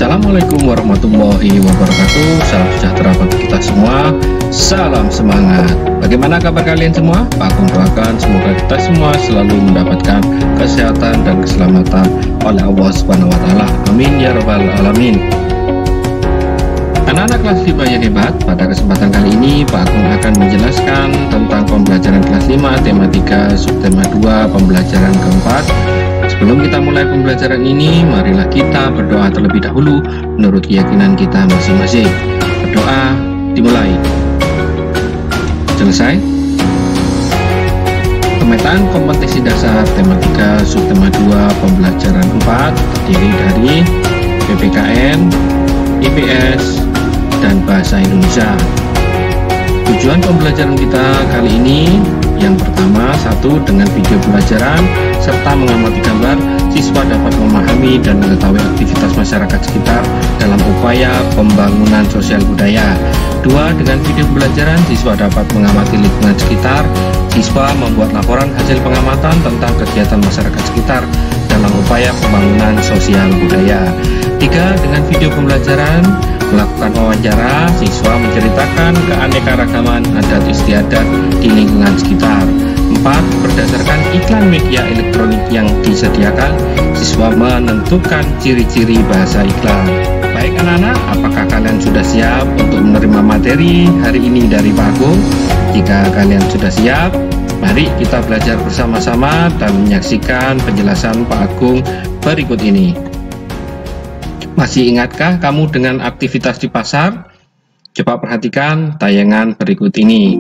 Assalamualaikum warahmatullahi wabarakatuh. Salam sejahtera bagi kita semua. Salam semangat. Bagaimana kabar kalian semua? Pak Agung doakan semoga kita semua selalu mendapatkan kesehatan dan keselamatan oleh Allah Subhanahu wa Ta'ala. Amin ya rabbal alamin. Anak-anak kelas 5 yang hebat, pada kesempatan kali ini Pak Agung akan menjelaskan tentang pembelajaran kelas 5 tema 3 subtema 2 pembelajaran keempat. Sebelum kita mulai pembelajaran ini, marilah kita berdoa terlebih dahulu menurut keyakinan kita masing-masing. Berdoa dimulai. Selesai. Pemetaan kompetensi dasar tema 3 subtema 2 pembelajaran 4 terdiri dari PPKN, IPS, dan Bahasa Indonesia. Tujuan pembelajaran kita kali ini yang pertama, dengan video pembelajaran serta mengamati gambar, siswa dapat memahami dan mengetahui aktivitas masyarakat sekitar dalam upaya pembangunan sosial budaya. 2, dengan video pembelajaran, siswa dapat mengamati lingkungan sekitar. Siswa membuat laporan hasil pengamatan tentang kegiatan masyarakat sekitar dalam upaya pembangunan sosial budaya. 3, dengan video pembelajaran, melakukan wawancara, siswa menceritakan keanekaragaman adat istiadat di lingkungan sekitar. 4, berdasarkan iklan media elektronik yang disediakan, siswa menentukan ciri-ciri bahasa iklan. Baik anak-anak, apakah kalian sudah siap untuk menerima materi hari ini dari Pak Agung? Jika kalian sudah siap, mari kita belajar bersama-sama dan menyaksikan penjelasan Pak Agung berikut ini. Masih ingatkah kamu dengan aktivitas di pasar? Coba perhatikan tayangan berikut ini.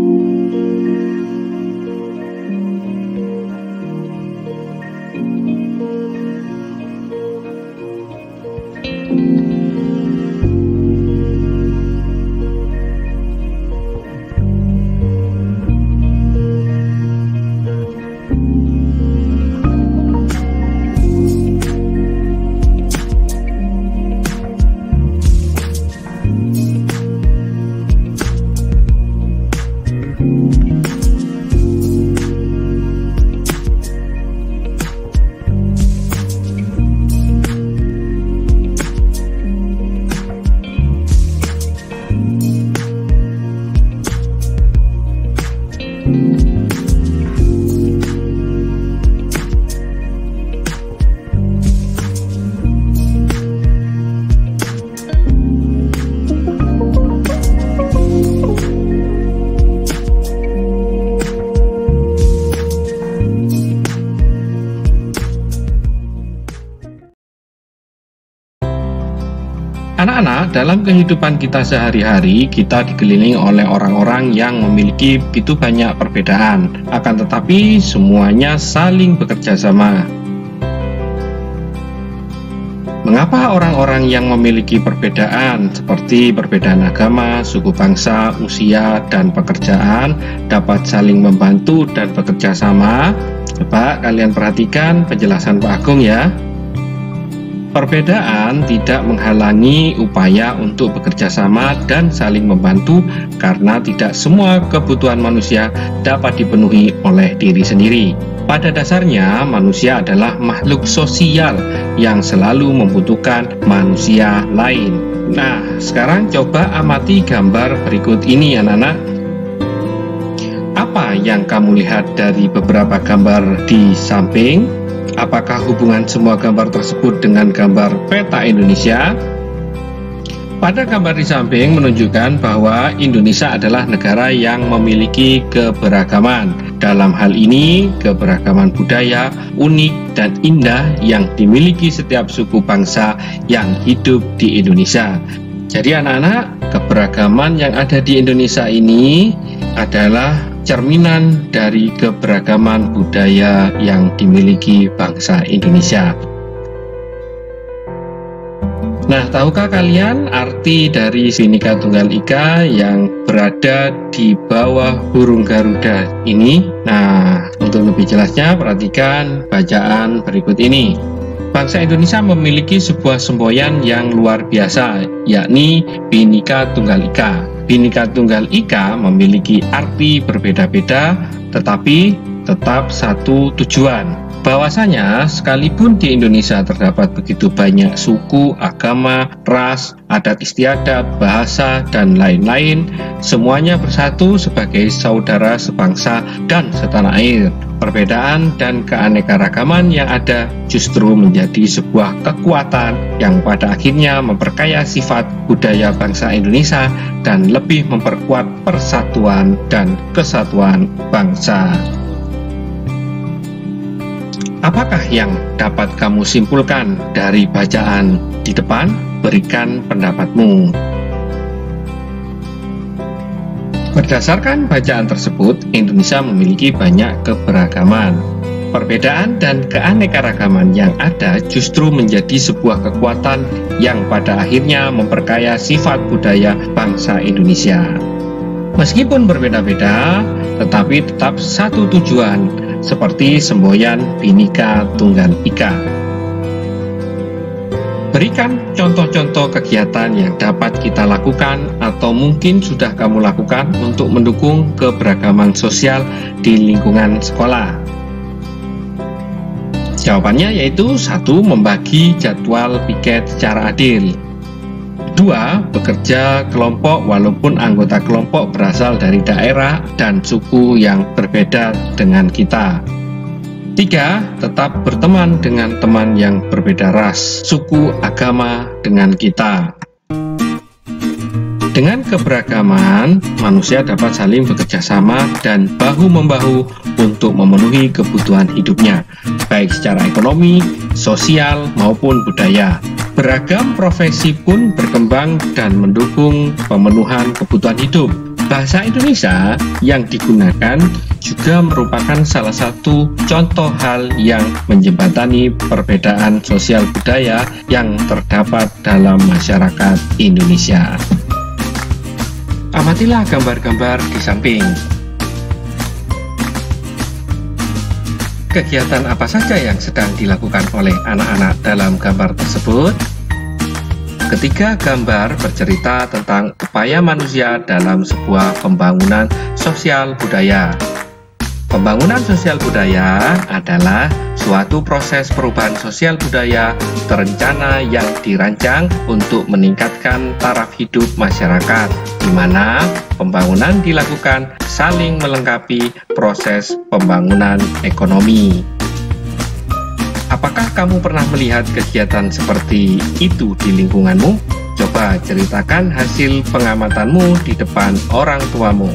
Anak-anak, dalam kehidupan kita sehari-hari, kita dikelilingi oleh orang-orang yang memiliki begitu banyak perbedaan. Akan tetapi, semuanya saling bekerja sama. Mengapa orang-orang yang memiliki perbedaan, seperti perbedaan agama, suku bangsa, usia, dan pekerjaan, dapat saling membantu dan bekerja sama? Coba kalian perhatikan penjelasan Pak Agung ya. Perbedaan tidak menghalangi upaya untuk bekerja sama dan saling membantu karena tidak semua kebutuhan manusia dapat dipenuhi oleh diri sendiri. Pada dasarnya, manusia adalah makhluk sosial yang selalu membutuhkan manusia lain. Nah, sekarang coba amati gambar berikut ini anak-anak. Apa yang kamu lihat dari beberapa gambar di samping? Apakah hubungan semua gambar tersebut dengan gambar peta Indonesia? Pada gambar di samping menunjukkan bahwa Indonesia adalah negara yang memiliki keberagaman. Dalam hal ini, keberagaman budaya unik dan indah yang dimiliki setiap suku bangsa yang hidup di Indonesia. Jadi anak-anak, keberagaman yang ada di Indonesia ini adalah cerminan dari keberagaman budaya yang dimiliki bangsa Indonesia. Nah, tahukah kalian arti dari Bhinneka Tunggal Ika yang berada di bawah burung Garuda ini? Nah, untuk lebih jelasnya perhatikan bacaan berikut ini. Bangsa Indonesia memiliki sebuah semboyan yang luar biasa, yakni Bhinneka Tunggal Ika. Bhinneka Tunggal Ika memiliki arti berbeda-beda, tetapi tetap satu tujuan. Bahwasanya sekalipun di Indonesia terdapat begitu banyak suku, agama, ras, adat istiadat, bahasa, dan lain-lain, semuanya bersatu sebagai saudara sebangsa dan setanah air. Perbedaan dan keanekaragaman yang ada justru menjadi sebuah kekuatan yang pada akhirnya memperkaya sifat budaya bangsa Indonesia dan lebih memperkuat persatuan dan kesatuan bangsa. Apakah yang dapat kamu simpulkan dari bacaan di depan? Berikan pendapatmu. Berdasarkan bacaan tersebut, Indonesia memiliki banyak keberagaman. Perbedaan dan keanekaragaman yang ada justru menjadi sebuah kekuatan yang pada akhirnya memperkaya sifat budaya bangsa Indonesia. Meskipun berbeda-beda, tetapi tetap satu tujuan, seperti semboyan Bhinneka Tunggal Ika. Berikan contoh-contoh kegiatan yang dapat kita lakukan atau mungkin sudah kamu lakukan untuk mendukung keberagaman sosial di lingkungan sekolah. Jawabannya yaitu 1. Membagi jadwal piket secara adil. 2. Bekerja kelompok walaupun anggota kelompok berasal dari daerah dan suku yang berbeda dengan kita. 3. Tetap berteman dengan teman yang berbeda ras, suku, agama dengan kita. Dengan keberagaman, manusia dapat saling bekerja sama dan bahu-membahu untuk memenuhi kebutuhan hidupnya, baik secara ekonomi, sosial, maupun budaya. Beragam profesi pun berkembang dan mendukung pemenuhan kebutuhan hidup. Bahasa Indonesia yang digunakan juga merupakan salah satu contoh hal yang menjembatani perbedaan sosial budaya yang terdapat dalam masyarakat Indonesia. Amatilah gambar-gambar di samping. Kegiatan apa saja yang sedang dilakukan oleh anak-anak dalam gambar tersebut? Ketiga gambar bercerita tentang upaya manusia dalam sebuah pembangunan sosial budaya. Pembangunan sosial budaya adalah suatu proses perubahan sosial budaya terencana yang dirancang untuk meningkatkan taraf hidup masyarakat, di mana pembangunan dilakukan saling melengkapi proses pembangunan ekonomi. Apakah kamu pernah melihat kegiatan seperti itu di lingkunganmu? Coba ceritakan hasil pengamatanmu di depan orang tuamu.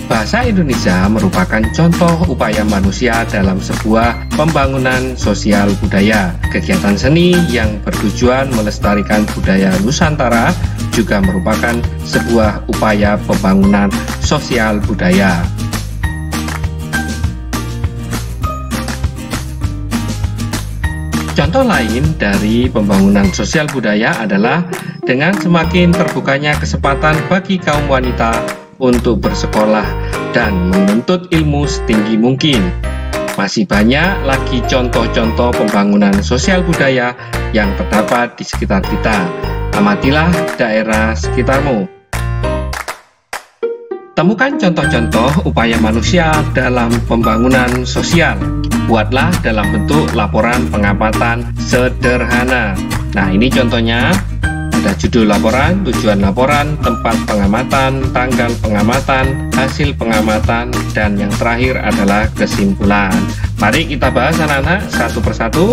Bahasa Indonesia merupakan contoh upaya manusia dalam sebuah pembangunan sosial budaya. Kegiatan seni yang bertujuan melestarikan budaya Nusantara juga merupakan sebuah upaya pembangunan sosial budaya. Contoh lain dari pembangunan sosial budaya adalah dengan semakin terbukanya kesempatan bagi kaum wanita untuk bersekolah dan menuntut ilmu setinggi mungkin. Masih banyak lagi contoh-contoh pembangunan sosial budaya yang terdapat di sekitar kita. Amatilah daerah sekitarmu. Temukan contoh-contoh upaya manusia dalam pembangunan sosial. Buatlah dalam bentuk laporan pengamatan sederhana. Nah, ini contohnya. Ada judul laporan, tujuan laporan, tempat pengamatan, tanggal pengamatan, hasil pengamatan, dan yang terakhir adalah kesimpulan. Mari kita bahas anak-anak satu persatu.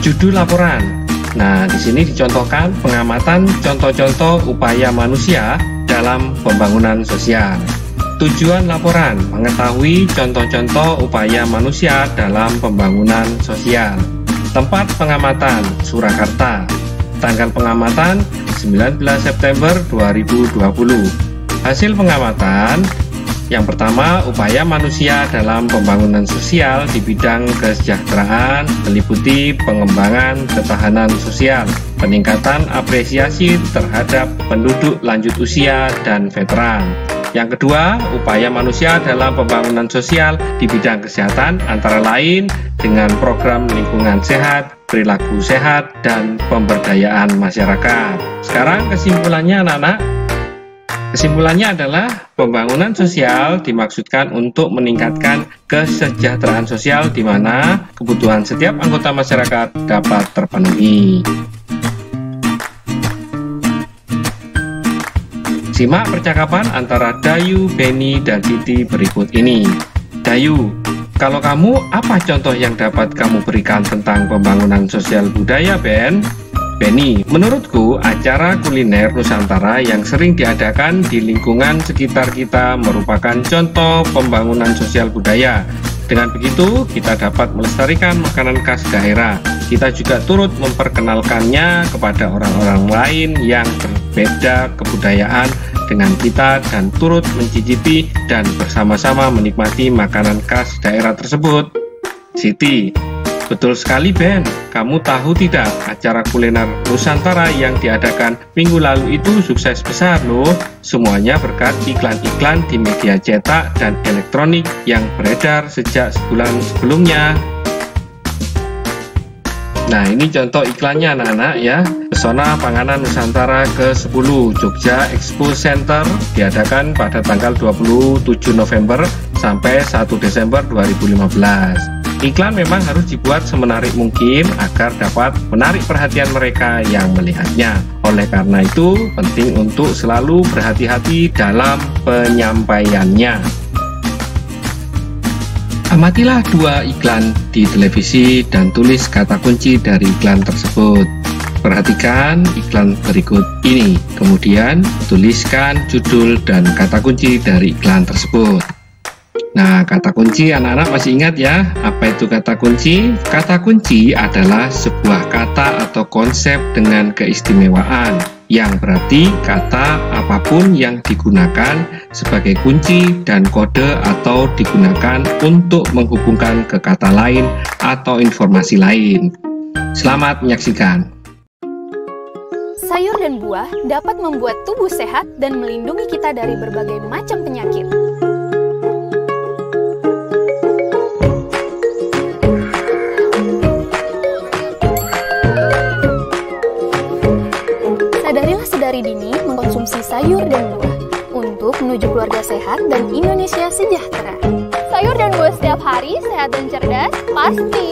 Judul laporan. Nah, di sini dicontohkan pengamatan contoh-contoh upaya manusia dalam pembangunan sosial. Tujuan laporan, mengetahui contoh-contoh upaya manusia dalam pembangunan sosial. Tempat pengamatan, Surakarta. Tanggal pengamatan, 19 September 2020. Hasil pengamatan, yang pertama, upaya manusia dalam pembangunan sosial di bidang kesejahteraan, meliputi pengembangan ketahanan sosial, peningkatan apresiasi terhadap penduduk lanjut usia dan veteran. Yang kedua, upaya manusia dalam pembangunan sosial di bidang kesehatan antara lain dengan program lingkungan sehat, perilaku sehat, dan pemberdayaan masyarakat. Sekarang kesimpulannya anak-anak. Kesimpulannya adalah pembangunan sosial dimaksudkan untuk meningkatkan kesejahteraan sosial di mana kebutuhan setiap anggota masyarakat dapat terpenuhi. Simak percakapan antara Dayu, Benny, dan Siti berikut ini. Dayu, kalau kamu, apa contoh yang dapat kamu berikan tentang pembangunan sosial budaya, Ben? Benny, menurutku acara kuliner Nusantara yang sering diadakan di lingkungan sekitar kita merupakan contoh pembangunan sosial budaya. Dengan begitu, kita dapat melestarikan makanan khas daerah. Kita juga turut memperkenalkannya kepada orang-orang lain yang berbeda kebudayaan dengan kita dan turut mencicipi dan bersama-sama menikmati makanan khas daerah tersebut. Siti, betul sekali Ben, kamu tahu tidak acara kuliner Nusantara yang diadakan minggu lalu itu sukses besar loh. Semuanya berkat iklan-iklan di media cetak dan elektronik yang beredar sejak sebulan sebelumnya. Nah, ini contoh iklannya anak-anak ya. Pesona Panganan Nusantara ke-10 Jogja Expo Center diadakan pada tanggal 27 November sampai 1 Desember 2015. Iklan memang harus dibuat semenarik mungkin agar dapat menarik perhatian mereka yang melihatnya. Oleh karena itu, penting untuk selalu berhati-hati dalam penyampaiannya. Amatilah dua iklan di televisi dan tulis kata kunci dari iklan tersebut. Perhatikan iklan berikut ini, kemudian tuliskan judul dan kata kunci dari iklan tersebut. Nah, kata kunci anak-anak masih ingat ya, apa itu kata kunci? Kata kunci adalah sebuah kata atau konsep dengan keistimewaan, yang berarti kata apapun yang digunakan sebagai kunci dan kode atau digunakan untuk menghubungkan ke kata lain atau informasi lain. Selamat menyaksikan. Sayur dan buah dapat membuat tubuh sehat dan melindungi kita dari berbagai macam penyakit. Sadarilah sedari dini mengkonsumsi sayur dan buah untuk menuju keluarga sehat dan Indonesia sejahtera. Sayur dan buah setiap hari sehat dan cerdas, pasti.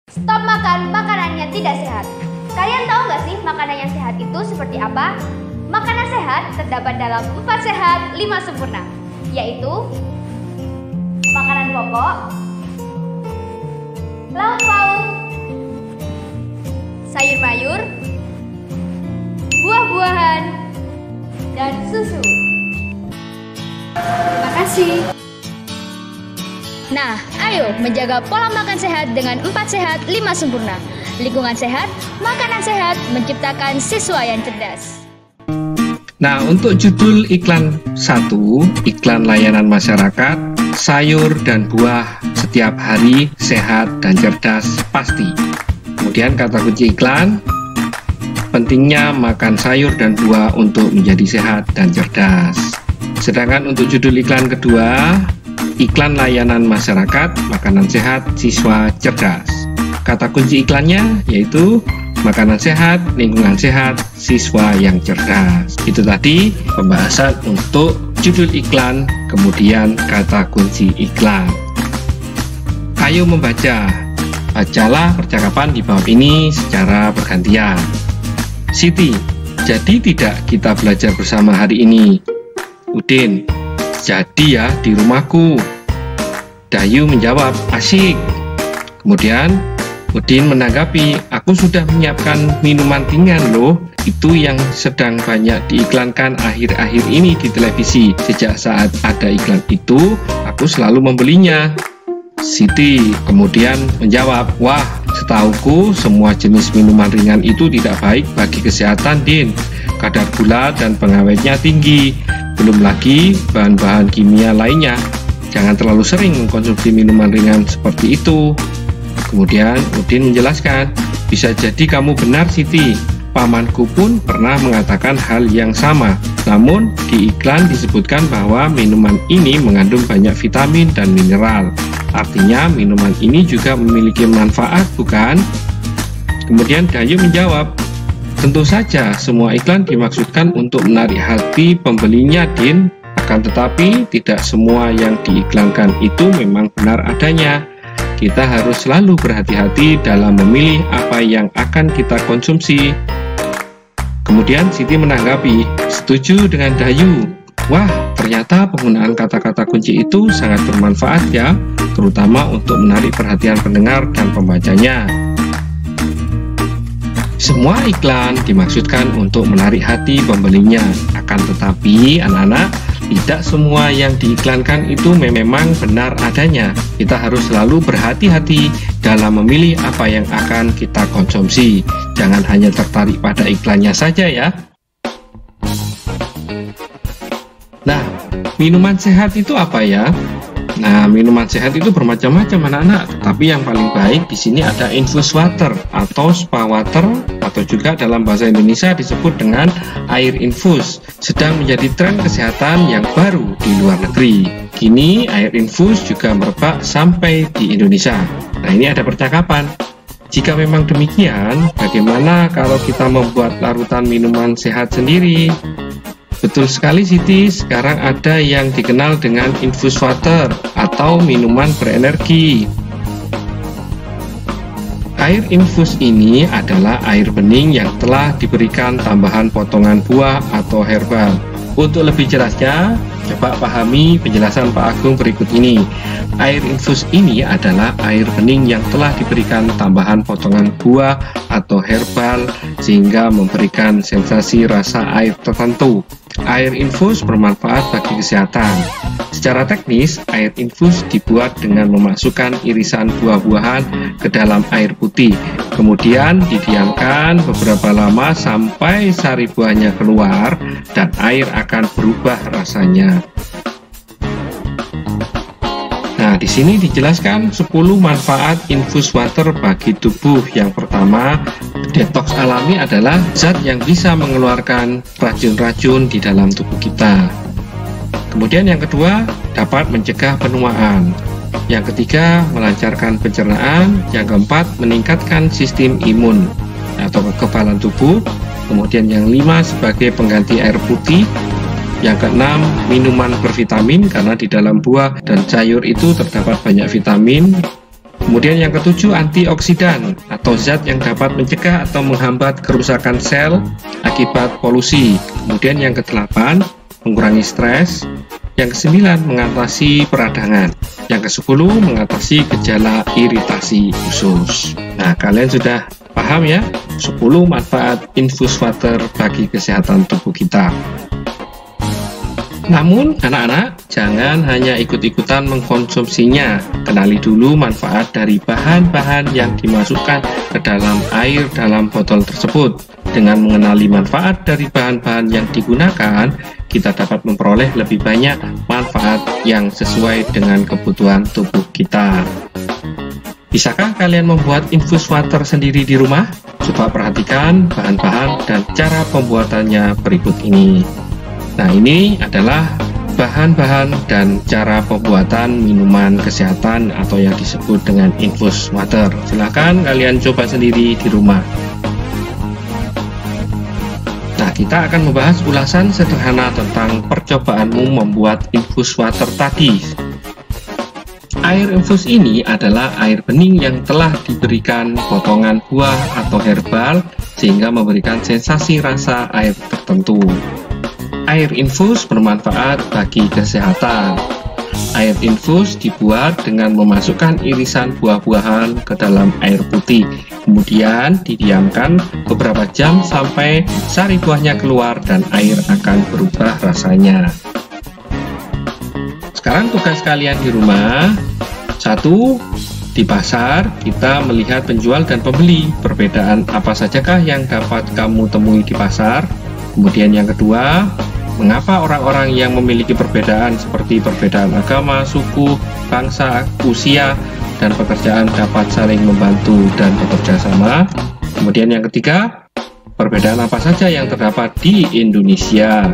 Stop makan makanan yang tidak sehat. Kalian tahu nggak sih makanan yang sehat itu seperti apa? Makanan sehat terdapat dalam 4 sehat 5 sempurna, yaitu makanan pokok, lauk pauk, sayur mayur, buah-buahan, dan susu. Terima kasih. Nah, ayo menjaga pola makan sehat dengan 4 sehat 5 sempurna. Lingkungan sehat, makanan sehat, menciptakan siswa yang cerdas. Nah, untuk judul iklan 1, iklan layanan masyarakat, sayur dan buah setiap hari sehat dan cerdas pasti. Kemudian kata kunci iklan, pentingnya makan sayur dan buah untuk menjadi sehat dan cerdas. Sedangkan untuk judul iklan kedua, iklan layanan masyarakat, makanan sehat, siswa cerdas. Kata kunci iklannya yaitu makanan sehat, lingkungan sehat, siswa yang cerdas. Itu tadi pembahasan untuk judul iklan, kemudian kata kunci iklan. Ayo membaca. Bacalah percakapan di bawah ini secara bergantian. Siti, jadi tidak kita belajar bersama hari ini? Udin, jadi ya di rumahku. Dayu menjawab, asik. Kemudian Udin menanggapi, aku sudah menyiapkan minuman ringan loh. Itu yang sedang banyak diiklankan akhir-akhir ini di televisi. Sejak saat ada iklan itu, aku selalu membelinya. Siti kemudian menjawab, wah, setauku semua jenis minuman ringan itu tidak baik bagi kesehatan, Din. Kadar gula dan pengawetnya tinggi. Belum lagi bahan-bahan kimia lainnya. Jangan terlalu sering mengkonsumsi minuman ringan seperti itu. Kemudian Udin menjelaskan, bisa jadi kamu benar Siti. Pamanku pun pernah mengatakan hal yang sama. Namun, di iklan disebutkan bahwa minuman ini mengandung banyak vitamin dan mineral. Artinya, minuman ini juga memiliki manfaat, bukan? Kemudian Dayu menjawab, tentu saja semua iklan dimaksudkan untuk menarik hati pembelinya, Din. Akan tetapi, tidak semua yang diiklankan itu memang benar adanya. Kita harus selalu berhati-hati dalam memilih apa yang akan kita konsumsi. Kemudian Siti menanggapi, setuju dengan Dayu. Wah, ternyata penggunaan kata-kata kunci itu sangat bermanfaat ya, terutama untuk menarik perhatian pendengar dan pembacanya. Semua iklan dimaksudkan untuk menarik hati pembelinya. Akan tetapi, anak-anak, tidak semua yang diiklankan itu memang benar adanya. Kita harus selalu berhati-hati dalam memilih apa yang akan kita konsumsi. Jangan hanya tertarik pada iklannya saja ya. Nah, minuman sehat itu apa ya? Nah, minuman sehat itu bermacam-macam anak-anak, tapi yang paling baik di sini ada infus water atau spa water, atau juga dalam bahasa Indonesia disebut dengan air infus. Sedang menjadi tren kesehatan yang baru di luar negeri. Kini air infus juga merebak sampai di Indonesia. Nah, ini ada percakapan. Jika memang demikian, bagaimana kalau kita membuat larutan minuman sehat sendiri? Betul sekali Siti, sekarang ada yang dikenal dengan infus water atau minuman berenergi. Air infus ini adalah air bening yang telah diberikan tambahan potongan buah atau herbal. Untuk lebih jelasnya, coba pahami penjelasan Pak Agung berikut ini. Air infus ini adalah air bening yang telah diberikan tambahan potongan buah atau herbal sehingga memberikan sensasi rasa air tertentu. Air infus bermanfaat bagi kesehatan. Secara teknis, air infus dibuat dengan memasukkan irisan buah-buahan ke dalam air putih. Kemudian didiamkan beberapa lama sampai sari buahnya keluar dan air akan berubah rasanya. Nah, di sini dijelaskan 10 manfaat infus water bagi tubuh. Yang pertama, detoks alami adalah zat yang bisa mengeluarkan racun-racun di dalam tubuh kita. Kemudian yang kedua, dapat mencegah penuaan. Yang ketiga, melancarkan pencernaan. Yang keempat, meningkatkan sistem imun atau kekebalan tubuh. Kemudian yang kelima, sebagai pengganti air putih. Yang keenam, minuman bervitamin karena di dalam buah dan sayur itu terdapat banyak vitamin. Kemudian yang ketujuh, antioksidan atau zat yang dapat mencegah atau menghambat kerusakan sel akibat polusi. Kemudian yang kedelapan, mengurangi stres. Yang kesembilan, mengatasi peradangan. Yang kesepuluh, mengatasi gejala iritasi usus. Nah, kalian sudah paham ya 10 manfaat infus water bagi kesehatan tubuh kita. Namun, anak-anak, jangan hanya ikut-ikutan mengkonsumsinya. Kenali dulu manfaat dari bahan-bahan yang dimasukkan ke dalam air dalam botol tersebut. Dengan mengenali manfaat dari bahan-bahan yang digunakan, kita dapat memperoleh lebih banyak manfaat yang sesuai dengan kebutuhan tubuh kita. Bisakah kalian membuat infus water sendiri di rumah? Coba perhatikan bahan-bahan dan cara pembuatannya berikut ini. Nah, ini adalah bahan-bahan dan cara pembuatan minuman kesehatan atau yang disebut dengan infus water. Silahkan kalian coba sendiri di rumah. Nah, kita akan membahas ulasan sederhana tentang percobaanmu membuat infus water tadi. Air infus ini adalah air bening yang telah diberikan potongan buah atau herbal sehingga memberikan sensasi rasa air tertentu. Air infus bermanfaat bagi kesehatan. Air infus dibuat dengan memasukkan irisan buah-buahan ke dalam air putih. Kemudian didiamkan beberapa jam sampai sari buahnya keluar dan air akan berubah rasanya. Sekarang tugas kalian di rumah. 1. Di pasar kita melihat penjual dan pembeli. Perbedaan apa sajakah yang dapat kamu temui di pasar? Kemudian yang kedua, mengapa orang-orang yang memiliki perbedaan seperti perbedaan agama, suku, bangsa, usia, dan pekerjaan dapat saling membantu dan bekerja sama? Kemudian yang ketiga, perbedaan apa saja yang terdapat di Indonesia?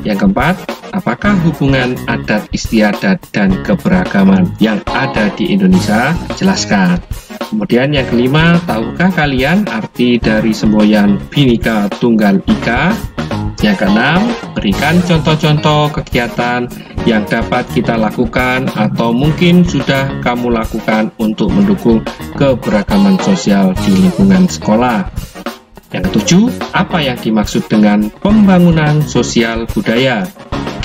Yang keempat, apakah hubungan adat istiadat dan keberagaman yang ada di Indonesia? Jelaskan. Kemudian yang kelima, tahukah kalian arti dari semboyan Bhinneka Tunggal Ika? Yang keenam, berikan contoh-contoh kegiatan yang dapat kita lakukan atau mungkin sudah kamu lakukan untuk mendukung keberagaman sosial di lingkungan sekolah. Yang ketujuh, apa yang dimaksud dengan pembangunan sosial budaya?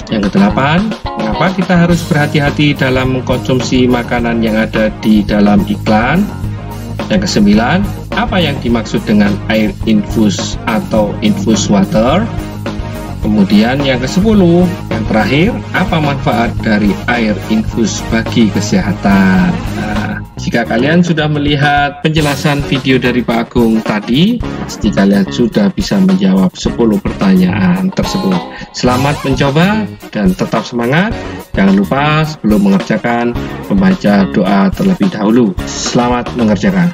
Yang kedelapan, mengapa kita harus berhati-hati dalam mengkonsumsi makanan yang ada di dalam iklan? Yang kesembilan, apa yang dimaksud dengan air infus atau infus water? Kemudian yang ke-10, yang terakhir, apa manfaat dari air infus bagi kesehatan? Nah, jika kalian sudah melihat penjelasan video dari Pak Agung tadi, pasti kalian sudah bisa menjawab 10 pertanyaan tersebut. Selamat mencoba dan tetap semangat. Jangan lupa sebelum mengerjakan, membaca doa terlebih dahulu. Selamat mengerjakan.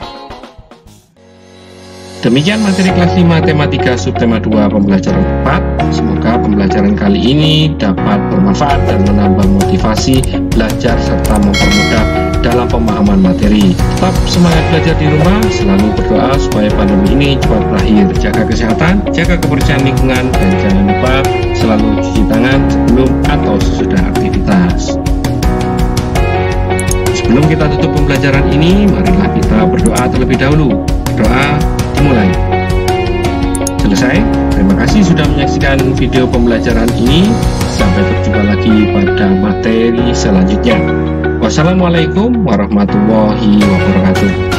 Demikian materi kelas 5 tema 3 subtema 2 pembelajaran 4. Semoga pembelajaran kali ini dapat bermanfaat dan menambah motivasi belajar serta mempermudah dalam pemahaman materi. Tetap semangat belajar di rumah, selalu berdoa supaya pandemi ini cepat berakhir. Jaga kesehatan, jaga kebersihan lingkungan, dan jangan lupa selalu cuci tangan sebelum atau sesudah aktivitas. Sebelum kita tutup pembelajaran ini, marilah kita berdoa terlebih dahulu. Doa mulai. Selesai. Terima kasih sudah menyaksikan video pembelajaran ini. Sampai berjumpa lagi pada materi selanjutnya. Wassalamualaikum warahmatullahi wabarakatuh.